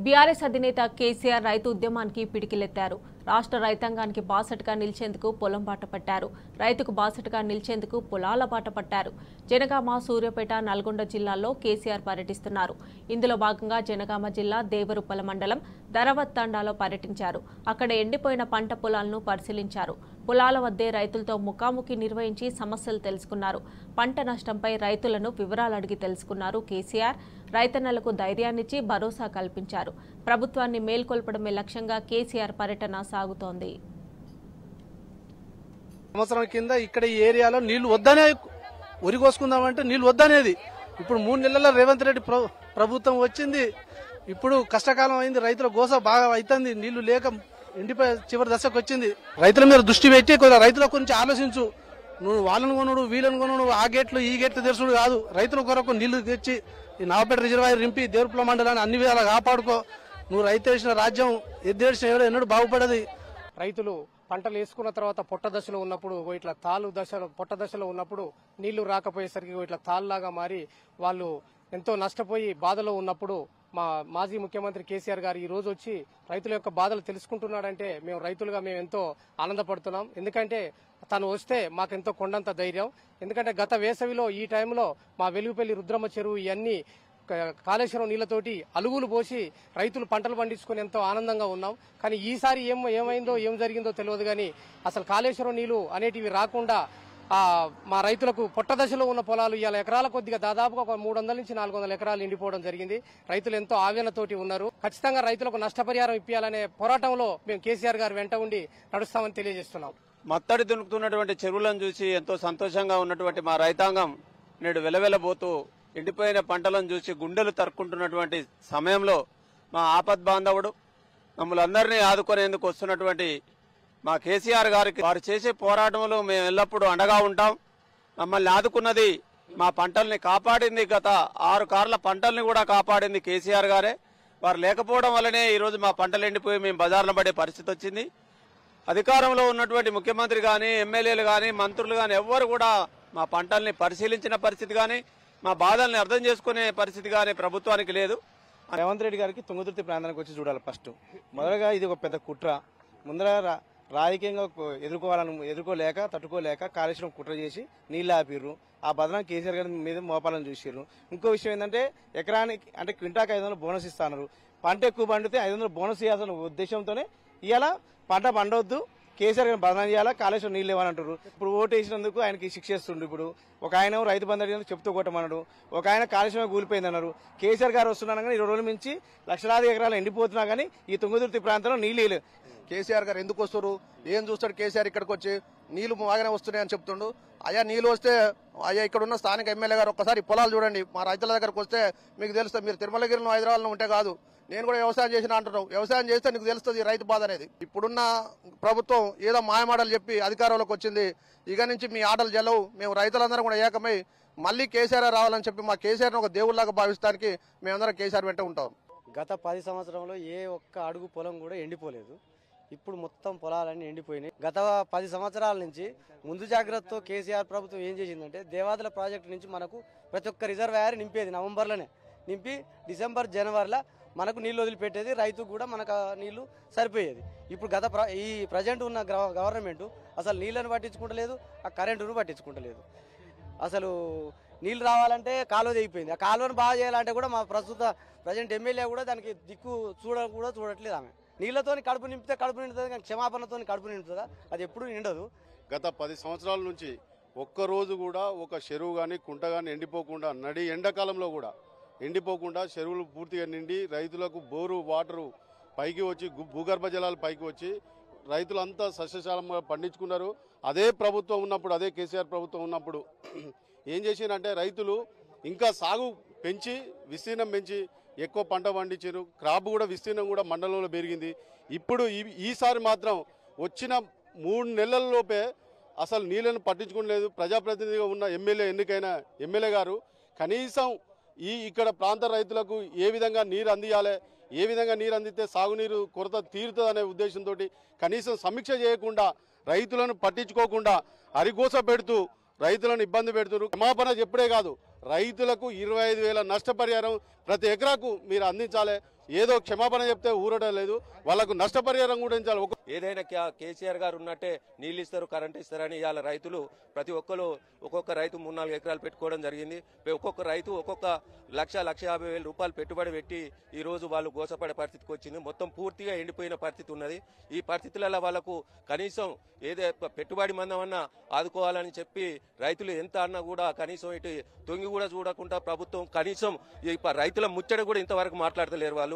BRS అధినేత కేసీఆర్ రైతు ఉద్యమానికి పిడికిలెత్తారు. రాష్ట్ర రైతాంగానికి బాసటగా నిలిచేందుకు పొలం బాట పట్టారు. రైతుకు బాసటగా నిలిచేందుకు పొలాల బాట పట్టారు. జనగామ, సూర్యాపేట, నల్గొండ జిల్లాల్లో కేసీఆర్ పర్యటిస్తున్నారు. ఇందులో భాగంగా జనగామ జిల్లా దేవరుప్పల మండలం ధరవత్ తండాలో పర్యటించారు. అక్కడ ఎండిపోయిన పంట పొలాలను పరిశీలించారు. పొలాల వద్దే రైతులతో ముఖాముఖి నిర్వహించి సమస్యలు తెలుసుకున్నారు. పంట నష్టంపై రైతులను వివరాలు అడిగి తెలుసుకున్నారు కేసీఆర్. రైతన్నలకు ధైర్యాన్నిచ్చి భరోసా కల్పించారు. ప్రభుత్వాన్ని మేల్కొల్పడమే లక్ష్యంగా కేసీఆర్ పర్యటన సాగుతోంది. సంవత్సరం కింద ఇక్కడ ఈ ఏరియాలో నీళ్లు వద్దనే ఉరి కోసుకుందామంటే నీళ్లు వద్దనేది. ఇప్పుడు 3 నెలల్లో రేవంత్ రెడ్డి ప్రభుత్వం వచ్చింది. ఇప్పుడు కష్టకాలం అయింది. రైతుల గోస బాగా అవుతుంది. నీళ్లు లేక ఇంటిపై చివరి దశకు వచ్చింది. రైతుల మీద దృష్టి పెట్టి కొద్దిగా రైతుల గురించి ఆలోచించు. నువ్వు వాళ్ళను కొనుడు, వీళ్ళని కొనుడు, ఆ గేట్లు ఈ గేట్లు తెరుచుడు కాదు. రైతుల కొరకు నీళ్లు తెచ్చి ఈ నవపేట రిజర్వాయర్ నింపి దేవరుప్పల మండలాన్ని అన్ని విధాలా కాపాడుకో. నువ్వు రైతు వేసిన రాజ్యం ఎద్దేసిన ఎవడో ఎన్నడూ బాగుపడది. రైతులు పంటలు వేసుకున్న తర్వాత పొట్ట దశలో ఉన్నప్పుడు ఇట్లా తాలు దశలో పొట్ట దశలో ఉన్నప్పుడు నీళ్లు రాకపోయేసరికి ఇట్లా తాళ్ళలాగా మారి వాళ్ళు ఎంతో నష్టపోయి బాధలో ఉన్నప్పుడు మా మాజీ ముఖ్యమంత్రి కేసీఆర్ గారు ఈ రోజు వచ్చి రైతుల యొక్క బాధలు తెలుసుకుంటున్నాడంటే మేము రైతులుగా మేము ఎంతో ఆనందపడుతున్నాం. ఎందుకంటే తను వస్తే మాకెంతో కొండంత ధైర్యం. ఎందుకంటే గత వేసవిలో ఈ టైంలో మా వెలుగుపల్లి రుద్రమ్మ చెరువు ఇవన్నీ కాళేశ్వరం నీళ్లతోటి అలుగులు పోసి రైతులు పంటలు పండించుకుని ఎంతో ఆనందంగా ఉన్నాం. కానీ ఈసారి ఏమైందో ఏం జరిగిందో తెలియదు. కానీ అసలు కాళేశ్వరం నీళ్లు అనేటివి రాకుండా మా రైతులకు పొట్ట దశలో ఉన్న పొలాలు ఇవాళ ఎకరాల కొద్దిగా దాదాపుగా ఒక 300 నుంచి 400 ఎకరాలు ఎండిపోవడం జరిగింది. రైతులు ఎంతో ఆవేదనతోటి ఉన్నారు. ఖచ్చితంగా రైతులకు నష్టపరిహారం ఇప్పించాలనే పోరాటంలో మేము కేసీఆర్ గారు వెంట ఉండి నడుస్తామని తెలియజేస్తున్నాం. మత్తడి దునుకుతున్నటువంటి చెరువులను చూసి ఎంతో సంతోషంగా ఉన్నటువంటి మా రైతాంగం నేడు వెలవెలబోతూ ఎండిపోయిన పంటలను చూసి గుండెలు తరుక్కుంటున్నటువంటి సమయంలో మా ఆపద్ బాంధవుడు మమ్మల్ని అందరినీ ఆదుకునేందుకు వస్తున్నటువంటి మా కేసీఆర్ గారికి వారు చేసే పోరాటంలో మేము ఎల్లప్పుడూ అండగా ఉంటాం. మమ్మల్ని ఆదుకున్నది, మా పంటల్ని కాపాడింది, గత 6 కార్ల పంటల్ని కూడా కాపాడింది కేసీఆర్ గారే. వారు లేకపోవడం వల్లనే ఈరోజు మా పంటలు ఎండిపోయి మేము బజార్లో పడే పరిస్థితి వచ్చింది. అధికారంలో ఉన్నటువంటి ముఖ్యమంత్రి కానీ, ఎమ్మెల్యేలు కానీ, మంత్రులు కానీ ఎవ్వరు కూడా మా పంటల్ని పరిశీలించిన పరిస్థితి కానీ, మా బాధల్ని అర్థం చేసుకునే పరిస్థితి కానీ ప్రభుత్వానికి లేదు. రేవంత్ రెడ్డి గారికి తుంగతుర్తి ప్రాంతానికి వచ్చి చూడాలి. ఫస్ట్ మొదలుగా ఇది ఒక పెద్ద కుట్ర. ముందర రాజకీయంగా ఎదుర్కోలేక తట్టుకోలేక కాళేశ్వరం కుట్ర చేసి నీళ్ళు ఆపిర్రు. ఆ బదనం కేసీఆర్ గారి మీద మోపాలని చూసిర్రు. ఇంకో విషయం ఏంటంటే ఎకరానికి అంటే క్వింటాకి 500 బోనస్ ఇస్తున్నారు. పంట ఎక్కువ పండితే 500 బోనస్ ఇవ్వాల్సిన ఉద్దేశంతోనే ఇవాళ పంట పండవద్దు, కేసీఆర్ గారిని బదనం చేయాలా, కాళేశ్వరం నీళ్ళు ఇవ్వాలంటారు. ఇప్పుడు ఓటు వేసినందుకు ఆయనకి శిక్ష ఇస్తుండ్రు. ఇప్పుడు ఒక ఆయన రైతు బంధు అడిగినందుకు చెప్తూ కొట్టమన్నాడు. ఒక ఆయన కాళేశ్వరం కూలిపోయిందన్నారు. కేసీఆర్ గారు వస్తున్నాను కానీ 20 రోజుల నుంచి లక్షలాది ఎకరాలు ఎండిపోతున్నా కానీ ఈ తుంగతుర్తి ప్రాంతంలో నీళ్ళు. కేసీఆర్ గారు ఎందుకు వస్తారు, ఏం చూస్తాడు కేసీఆర్ ఇక్కడికి వచ్చి? నీళ్లు బాగానే వస్తున్నాయని చెప్తుండు. అయ్యా నీళ్ళు వస్తే అయ్యా ఇక్కడ ఉన్న స్థానిక ఎమ్మెల్యే గారు ఒక్కసారి పొలాలు చూడండి. మా రైతుల దగ్గరకు వస్తే మీకు తెలుస్తుంది. మీరు తిరుమలగిరిలో హైదరాబాద్లో ఉంటే కాదు, నేను కూడా వ్యవసాయం చేసిన అంటున్నావు. వ్యవసాయం చేస్తే నీకు తెలుస్తుంది రైతు బాధ అనేది. ఇప్పుడున్న ప్రభుత్వం ఏదో మాయమాటలు చెప్పి అధికారంలోకి వచ్చింది. ఇక నుంచి మీ ఆటలు జల్లవు. మేము రైతులందరం కూడా ఏకమై మళ్ళీ కేసీఆర్ రావాలని చెప్పి మా కేసీఆర్ని ఒక దేవుళ్లాగా భావిస్తానికి మేమందరం కేసీఆర్ వెంట ఉంటాం. గత 10 సంవత్సరంలో ఏ ఒక్క అడుగు పొలం కూడా ఎండిపోలేదు. ఇప్పుడు మొత్తం పొలాలన్నీ ఎండిపోయినాయి. గత 10 సంవత్సరాల నుంచి ముందు జాగ్రత్తతో కేసీఆర్ ప్రభుత్వం ఏం చేసిందంటే దేవాదుల ప్రాజెక్టు నుంచి మనకు ప్రతి ఒక్క రిజర్వాయర్ నింపేది. నవంబర్లోనే నింపి డిసెంబర్ జనవరిలో మనకు నీళ్లు వదిలిపెట్టేది. రైతుకు కూడా మనకు నీళ్లు సరిపోయేది. ఇప్పుడు ఈ ప్రజెంట్ ఉన్న గవర్నమెంట్ అసలు నీళ్లను పట్టించుకుంటలేదు, ఆ కరెంటును పట్టించుకుంటలేదు. అసలు నీళ్లు రావాలంటే కాలువ తెగిపోయింది. ఆ కాలువను బాగా చేయాలంటే కూడా మా ప్రజెంట్ ఎమ్మెల్యే కూడా దానికి దిక్కు చూడట్లేదు. ఆమె నీళ్లతో కడుపు నింపితే కడుపు నిండుతుంది, కానీ క్షమాపణతో కడుపు నిండుతుందా? అది ఎప్పుడు నిండదు. గత 10 సంవత్సరాల నుంచి ఒక్కరోజు కూడా ఒక చెరువు కానీ కుంట కానీ ఎండిపోకుండా, నడి ఎండాకాలంలో కూడా ఎండిపోకుండా చెరువులు పూర్తిగా నిండి రైతులకు బోరు వాటరు పైకి వచ్చి భూగర్భ జలాలు పైకి వచ్చి రైతులంతా సస్యశాలంగా పండించుకున్నారు. అదే ప్రభుత్వం ఉన్నప్పుడు, అదే కేసీఆర్ ప్రభుత్వం ఉన్నప్పుడు ఏం చేసిందంటే రైతులు ఇంకా సాగు పెంచి విస్తీర్ణం పెంచి ఎక్కువ పంట పండించారు. క్రాప్ కూడా విస్తీర్ణం కూడా మండలంలో పెరిగింది. ఇప్పుడు ఈసారి మాత్రం వచ్చిన 3 నెలల్లోపే అసలు నీళ్లను పట్టించుకోలేదు. ప్రజాప్రతినిధిగా ఉన్న ఎన్నికైన ఎమ్మెల్యే గారు కనీసం ఇక్కడ ప్రాంత రైతులకు ఏ విధంగా నీరు అందియాలి, ఏ విధంగా నీరు అందితే సాగునీరు కొరత తీరుతుందనే ఉద్దేశంతో కనీసం సమీక్ష చేయకుండా, రైతులను పట్టించుకోకుండా అరిగోస పెడుతూ రైతులను ఇబ్బంది పెడుతున్నారు. క్షమాపణ చెప్పుడే కాదు, రైతులకు 25,000 నష్టపరిహారం ప్రతి ఎకరాకు మీరు అందించాలి. ఏదో క్షమాపణ చెప్తే ఊరట లేదు, వాళ్ళకు నష్టపరిహారం కూడా ఇచ్చాలి. ఏదైనా కేసీఆర్ గారు ఉన్నట్టే నీళ్ళు ఇస్తారు, కరెంట్ ఇస్తారని ఇవాళ రైతులు ప్రతి ఒక్కరు ఒక్కొక్క రైతు 3-4 ఎకరాలు పెట్టుకోవడం జరిగింది. ఒక్కొక్క రైతు ఒక్కొక్క 1,50,000 రూపాయలు పెట్టుబడి పెట్టి ఈ రోజు వాళ్ళు గోసపడే పరిస్థితికి వచ్చింది. మొత్తం పూర్తిగా ఎండిపోయిన పరిస్థితి ఉన్నది. ఈ పరిస్థితులలో వాళ్ళకు కనీసం ఏదే పెట్టుబడి మందమన్నా ఆదుకోవాలని చెప్పి రైతులు ఎంత అన్నా కూడా కనీసం ఇటు తొంగి కూడా చూడకుండా ప్రభుత్వం కనీసం ఈ రైతుల ముచ్చట కూడా ఇంతవరకు మాట్లాడతలేరు వాళ్ళు.